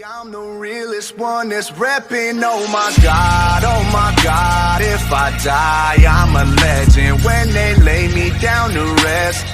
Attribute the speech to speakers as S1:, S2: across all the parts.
S1: I'm the realest one that's repping. Oh my God, if I die, I'm a legend. When they lay me down to rest.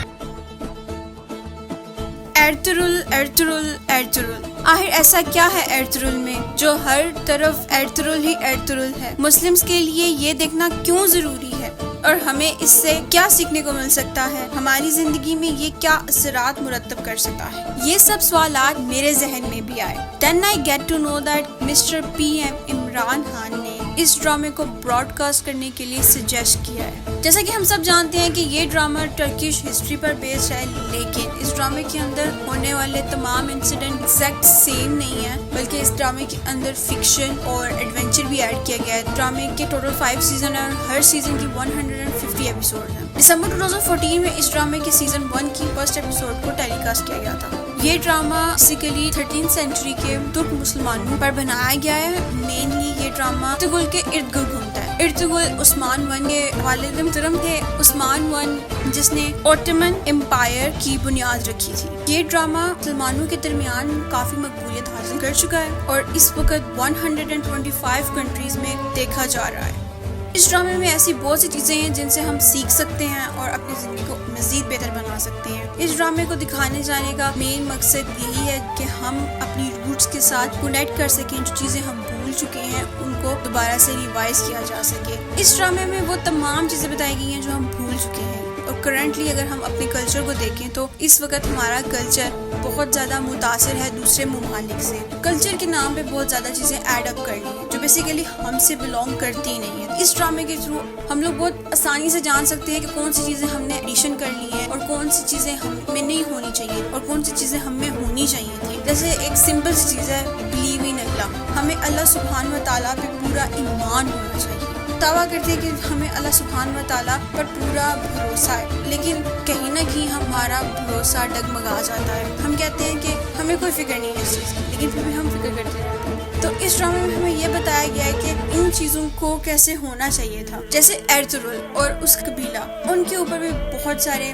S2: ایرترل ایرترل ایرترل، آخر ایسا کیا ہے ایرترل میں جو ہر طرف ایرترل ہی ایرترل ہے؟ مسلمز کے لیے یہ دیکھنا کیوں ضروری ہے اور ہمیں اس سے کیا سیکھنے کو مل سکتا ہے؟ ہماری زندگی میں یہ کیا اثرات مرتب کر سکتا ہے؟ یہ سب سوالات میرے ذہن میں بھی آئے. Then I get to know that Mr. PM Imran Khan نے اس ڈرامے کو براڈ کاسٹ کرنے کے لیے سجیسٹ کیا ہے. جیسا کہ ہم سب جانتے ہیں کہ یہ ڈرامہ ٹرکش ہسٹری پر بیسڈ ہے، لیکن اس ڈرامے کے اندر ہونے والے تمام انسیڈنٹ ایگزیکٹ سیم نہیں ہیں، بلکہ اس ڈرامے کے اندر فکشن اور ایڈونچر بھی ایڈ کیا گیا ہے. ڈرامے کے ٹوٹل 5 سیزن ہیں اور ہر سیزن کی 150 ایپیسوڈ ہیں. دسمبر 2014 میں اس ڈرامے کے سیزن 1 کی فرسٹ ایپیسوڈ کو ٹیلی کاسٹ کیا گیا تھا. یہ ڈرامہ بیسیکلی 13 سینچری کے ترک مسلمانوں پر بنایا گیا ہے. مینلی یہ ڈرامہ ارطغرل کے ارد گرد گھومتا ہے. ارطغرل عثمان ون کے والد محترم تھے، عثمان ون جس نے اوٹمن امپائر کی بنیاد رکھی تھی. یہ ڈرامہ مسلمانوں کے درمیان کافی مقبولیت حاصل کر چکا ہے اور اس وقت 125 کنٹریز میں دیکھا جا رہا ہے. اس ڈرامے میں ایسی بہت سی چیزیں ہیں جن سے ہم سیکھ سکتے ہیں اور اپنی زندگی کو مزید بہتر بنا سکتے ہیں. اس ڈرامے کو دکھانے جانے کا مین مقصد یہی ہے کہ ہم اپنی روٹس کے ساتھ کنیکٹ کر سکیں. جو چیزیں ہم بھول چکے ہیں ان کو دوبارہ سے ریوائز کیا جا سکے. اس ڈرامے میں وہ تمام چیزیں بتائی گئی ہیں جو ہم بھول چکے ہیں. اور کرنٹلی اگر ہم اپنے کلچر کو دیکھیں تو اس وقت ہمارا کلچر بہت زیادہ متاثر ہے دوسرے ممالک سے. کلچر کے نام پہ بہت زیادہ چیزیں ایڈ اپ کر لی ہیں جو بیسیکلی ہم سے بلونگ کرتی نہیں ہیں. اس ڈرامے کے تھرو ہم لوگ بہت آسانی سے جان سکتے ہیں کہ کون سی چیزیں ہم نے ایڈیشن کر لی ہیں اور کون سی چیزیں ہم میں نہیں ہونی چاہیے اور کون سی چیزیں ہم میں ہونی چاہیے تھی. جیسے ایک سمپل سی چیز ہے بلیو ان اللہ. ہمیں اللہ سبحانہ و تعالیٰ پہ پورا ایمان ہونا چاہیے. دعویٰ کرتے ہیں کہ ہمیں اللہ سبحانہ و تعالیٰ پر پورا بھروسہ ہے، لیکن کہیں نہ کہیں ہمارا بھروسہ ڈگمگا جاتا ہے. ہم کہتے ہیں کہ ہمیں کوئی فکر نہیں ہے اس چیز کی، لیکن پھر بھی ہم فکر کرتے رہتے ہیں. تو اس ڈرامے میں ہمیں یہ بتایا گیا ہے کہ ان چیزوں کو کیسے ہونا چاہیے تھا. جیسے ایرترل اور اس قبیلہ، ان کے اوپر بھی بہت سارے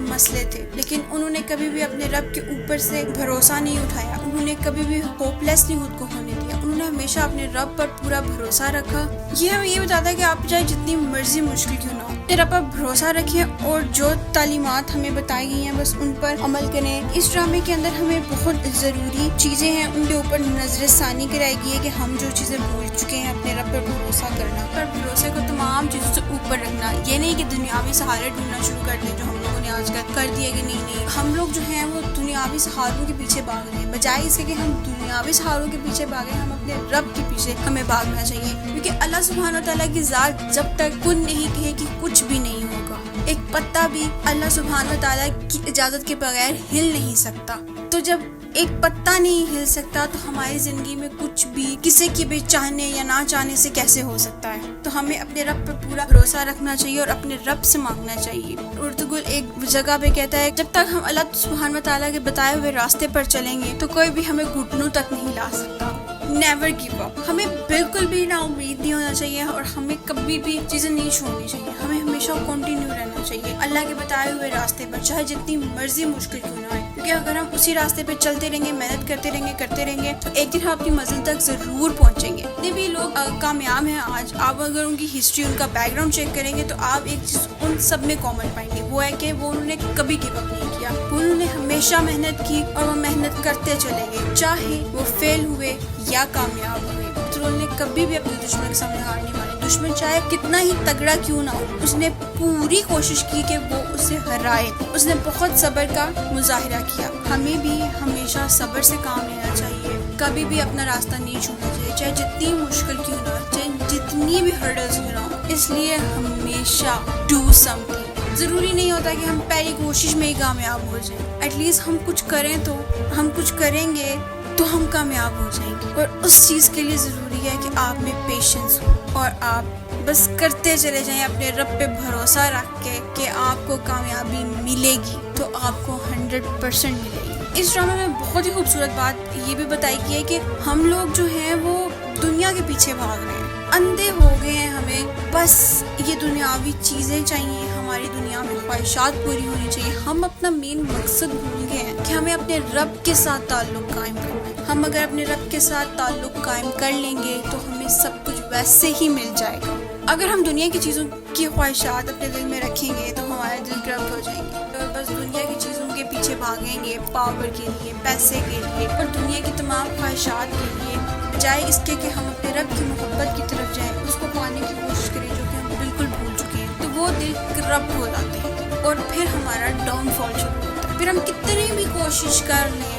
S2: مسئلے تھے، لیکن انہوں نے کبھی بھی اپنے رب کے اوپر سے بھروسہ نہیں اٹھایا. انہوں نے کبھی بھی ہوپ لیس نہیں خود کو ہونے دیا. انہوں نے ہمیشہ اپنے رب پر پورا بھروسہ رکھا. یہ ہمیں یہ بتاتا ہے کہ آپ چاہے جتنی مرضی مشکل کیوں نہ ہو، اپنے رب پر بھروسہ رکھیں اور جو تعلیمات ہمیں بتائی گئی ہیں بس ان پر عمل کریں. اس ڈرامے کے اندر ہمیں بہت ضروری چیزیں ہیں ان کے اوپر نظر ثانی کرائی گئی ہے کہ ہم جو چیزیں بھول چکے ہیں اپنے رب پر بھروسہ کرنا، پر بھروسے کو تمام چیزوں سے اوپر رکھنا. یہ نہیں کہ دنیاوی سہارے ڈھونڈنا شروع کر دیں جو ہم لوگوں نے آج کل کر دیا کہ نہیں ہم لوگ جو ہیں وہ دنیاوی سہاروں کے پیچھے بھاگ رہے ہیں. بجائے اس کے کہ ہم دنیاوی سہاروں کے پیچھے بھاگیں، ہم اپنے رب کے پیچھے ہمیں بھاگنا چاہیے. کیونکہ اللہ سبحانہ و تعالیٰ کی ذات جب تک خود نہیں کہے کہ کچھ بھی نہیں ہوگا. ایک پتا بھی اللہ سبحانہ و تعالیٰ کی اجازت کے بغیر ہل نہیں سکتا. تو جب ایک پتا نہیں ہل سکتا تو ہماری زندگی میں کچھ بھی کسی کی بھی چاہنے یا نہ چاہنے سے کیسے ہو سکتا ہے. تو ہمیں اپنے رب پر پورا بھروسہ رکھنا چاہیے اور اپنے رب سے مانگنا چاہیے. ارطغرل ایک جگہ پہ کہتا ہے جب تک ہم اللہ سبحانہ و تعالیٰ کے بتائے ہوئے راستے پر چلیں گے تو کوئی بھی ہمیں گھٹنوں تک نہیں لا سکتا. Never give up. ہمیں بالکل بھی نا امید نہیں ہونا چاہیے اور ہمیں کبھی بھی چیزیں نہیں چھوڑنی چاہیے. ہمیں ہمیشہ کنٹینیو رہنا چاہیے اللہ کے بتائے ہوئے راستے پر، چاہے جتنی مرضی مشکل کیوں نہ آئے. کیونکہ اگر ہم اسی راستے پہ چلتے رہیں گے، محنت کرتے رہیں گے تو ایک دن ہم اپنی منزل تک ضرور پہنچیں گے. جتنے بھی لوگ کامیاب ہیں آج، آپ اگر ان کی ہسٹری، ان کا بیک گراؤنڈ چیک کریں گے تو آپ ایک چیز ان سب میں کامن پائیں گے، وہ ہے کہ وہ انہوں نے کبھی گیو اپ نہیں کیا. انہوں نے ہمیشہ محنت کی اور وہ محنت کرتے چلے گئے، چاہے وہ فیل ہوئے یا کامیاب ہوئے. انہوں نے کبھی بھی اپنے دشمن کے سامنے ہار نہیں مانی. دشمن چاہے کتنا ہی تگڑا کیوں نہ ہو، اس نے پوری کوشش کی کہ وہ اسے ہرائے. اس نے بہت صبر کا مظاہرہ کیا. ہمیں بھی ہمیشہ صبر سے کام لینا چاہیے، کبھی بھی اپنا راستہ نہیں چھوڑنا چاہیے، چاہے جتنی مشکل کیوں نہ ہو، چاہے جتنی بھی ہرڈلز کیوں نہ ہو. اس لیے ہمیشہ ڈو سم تھنگ. ضروری نہیں ہوتا کہ ہم پہلی کوشش میں ہی کامیاب ہو جائیں. ایٹ لیسٹ ہم کچھ کریں تو ہم کچھ کریں گے تو ہم کامیاب ہو جائیں گے. اور اس چیز کے لیے ضروری ہے کہ آپ میں پیشنس ہو اور آپ بس کرتے چلے جائیں اپنے رب پہ بھروسہ رکھ کے کہ آپ کو کامیابی ملے گی تو آپ کو 100% ملے گی. اس ڈرامے میں بہت ہی خوبصورت بات یہ بھی بتائی گئی ہے کہ ہم لوگ جو ہیں وہ دنیا کے پیچھے بھاگ رہے ہیں، اندھے ہو گئے ہیں. ہمیں بس یہ دنیاوی چیزیں چاہیے، ہماری دنیا میں خواہشات پوری ہونی چاہیے. ہم اپنا مین مقصد بھول گئے ہیں کہ ہمیں اپنے رب کے ساتھ تعلق قائم کرنا ہے. ہم اگر اپنے رب کے ساتھ تعلق قائم کر لیں گے تو ہمیں سب کچھ ویسے ہی مل جائے گا. اگر ہم دنیا کی چیزوں کی خواہشات اپنے دل میں رکھیں گے تو ہمارے دل کرپٹ ہو جائیں گے اور بس دنیا کی چیزوں کے پیچھے بھاگیں گے، پاور کے لیے، پیسے کے لیے اور دنیا کی تمام خواہشات کے لیے، بجائے اس کے کہ ہم اپنے رب کی محبت کی طرف جائیں، اس کو پانے کی کوشش کریں جو کہ ہم بالکل بھول چکے ہیں. تو وہ دل کرپٹ ہو جاتے ہیں اور پھر ہمارا ڈاؤن فال شروع ہوتا ہے. پھر ہم کتنی بھی کوشش کر لیں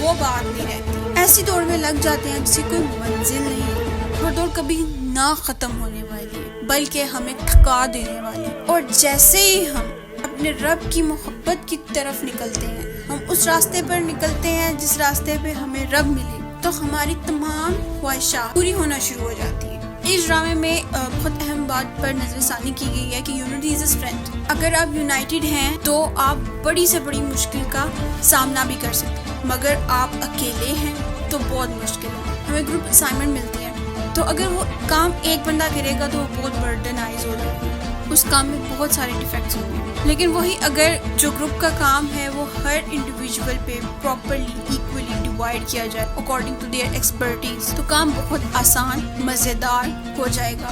S2: وہ بات نہیں رہتی. ایسی دوڑ میں لگ جاتے ہیں جس کی کوئی منزل نہیں ہے. وہ دوڑ کبھی نہ ختم ہونے والی ہے بلکہ ہمیں تھکا دینے والی ہے. اور جیسے ہی ہم اپنے رب کی محبت کی طرف نکلتے ہیں، ہم اس راستے پر نکلتے ہیں جس راستے پہ ہمیں رب ملے، تو ہماری تمام خواہشات پوری ہونا شروع ہو جاتی ہیں. اس ڈرامے میں بہت اہم بات پر نظر ثانی کی گئی ہے کہ یونٹی از اے اسٹرینتھ. اگر آپ یونائٹیڈ ہیں تو آپ بڑی سے بڑی مشکل کا سامنا بھی کر سکتے ہیں، مگر آپ اکیلے ہیں تو بہت مشکل ہے. ہمیں گروپ اسائنمنٹ ملتی ہے تو اگر وہ کام ایک بندہ کرے گا تو وہ بہت برڈنائز ہو جائے گا، اس کام میں بہت سارے ڈیفیکٹس ہوں گے. لیکن وہی اگر جو گروپ کا کام ہے وہ ہر انڈیویجول پہ پراپرلی ایکولی ڈیوائڈ کیا جائے اکارڈنگ ٹو دیئر ایکسپرٹیز، تو کام بہت آسان، مزیدار ہو جائے گا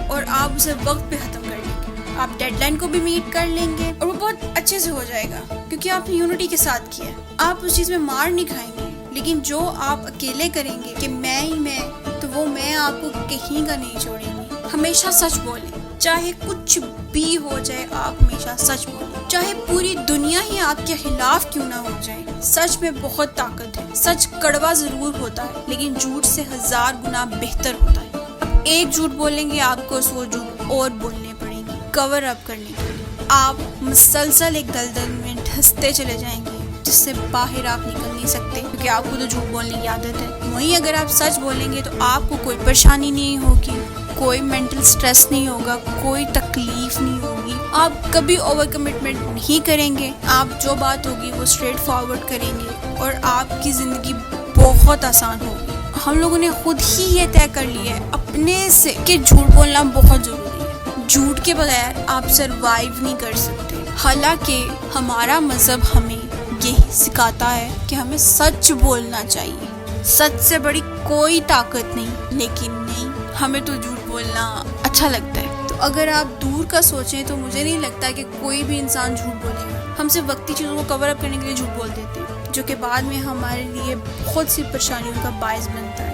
S2: اور آپ اسے وقت پہ ختم کر لیں گے. آپ ڈیڈ لائن کو بھی میٹ کر لیں گے اور وہ بہت اچھے سے ہو جائے گا کیونکہ آپ نے یونٹی کے ساتھ کیا. آپ اس چیز میں مار نہیں کھائیں گے. لیکن جو آپ اکیلے کریں گے کہ میں ہی میں، تو وہ میں آپ کو کہیں کا نہیں چھوڑیں گی. ہمیشہ سچ بولیں، چاہے کچھ بھی ہو جائے آپ ہمیشہ سچ بولیں، چاہے پوری دنیا ہی آپ کے خلاف کیوں نہ ہو جائے. سچ میں بہت طاقت ہے. سچ کڑوا ضرور ہوتا ہے لیکن جھوٹ سے 1000 گنا بہتر ہوتا ہے. اب ایک جھوٹ بولیں گے آپ کو 100 جھوٹ اور بولنے پڑیں گے کور اپ کرنے کے لیے. آپ مسلسل ایک دلدل میں دھنستے چلے جائیں گے جس سے باہر آپ نکل نہیں سکتے کیونکہ آپ کو تو جھوٹ بولنے کی عادت ہے. وہیں اگر آپ سچ بولیں گے تو آپ کو کوئی پریشانی نہیں ہوگی، کوئی مینٹل سٹریس نہیں ہوگا، کوئی تکلیف نہیں ہوگی. آپ کبھی اوور کمٹمنٹ نہیں کریں گے. آپ جو بات ہوگی وہ اسٹریٹ فارورڈ کریں گے اور آپ کی زندگی بہت آسان ہوگی. ہم لوگوں نے خود ہی یہ طے کر لیا ہے اپنے سے کہ جھوٹ بولنا بہت ضروری ہے. جھوٹ کے بغیر آپ سروائیو نہیں کر سکتے. حالانکہ ہمارا مذہب ہمیں یہی سکھاتا ہے کہ ہمیں سچ بولنا چاہیے. سچ سے بڑی کوئی طاقت نہیں، لیکن نہیں، ہمیں تو جھوٹ بولنا اچھا لگتا ہے. تو اگر آپ دور کا سوچیں تو مجھے نہیں لگتا کہ کوئی بھی انسان جھوٹ بولے گا. ہم صرف وقتی چیزوں کو کور اپ کرنے کے لیے جھوٹ بول دیتے ہیں جو کہ بعد میں ہمارے لیے بہت سی پریشانیوں کا باعث بنتا ہے.